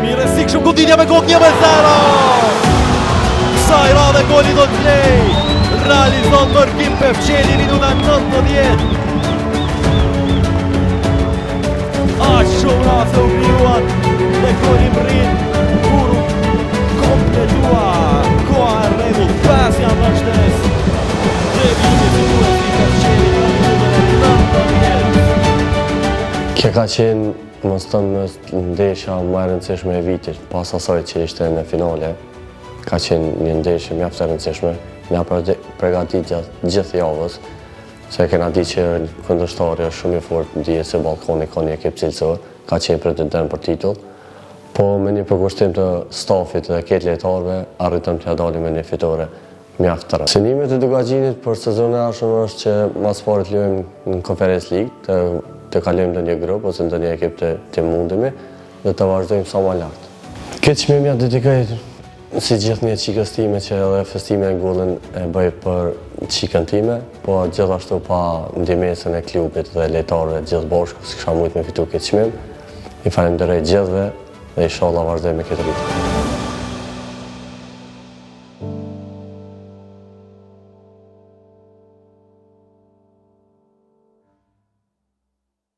Lufimi rrezikshëm, goditja me kokë 1-0. Kësaj radhe goli do të vlej. Realizon Mërkim Pevçeli minuta 90. Aq shumë raste u krijuan dhe goli mrin kur kompletua koha e rregull 5 janë në shtesë. Debiti fitues i Pevçelit në minutën e 90. Kjo ka qenë mos të më ndeshja më e rëndësishme e vitit, pas asaj që ishte në finale. Ka qenë një ndeshje mjaft e rëndësishme, nga përgatit gjithë javës, se kena di që kundërshtari është shumë i fortë, dihet se Ballkoni ka një ekip cilësor, ka qenë pretendent për titull, po me një përkushtim të stafit dhe ketë lojtarëve, arritëm t'ja dalim me një fitore mjaft të rëndësishme. Synimet e Dugaxhinit për sezonin e ardhshëm është që mas pari të luajmë në Conference League, të kalojmë në një grup ose në një ekip të mundemi dhe të vazhdojmë sa më lart. Këtë çmim ja dedikoj si gjithë një qikës time që edhe festime e gollin e bëj për qikën time, po gjithashtu pa ndihmesën e klubit dhe lojtarëve gjithë bashkë, s'kisha mujt me fitu këtë çmim. I falenderoj gjithëve dhe inshallah vazhdoj me këtë ritëm.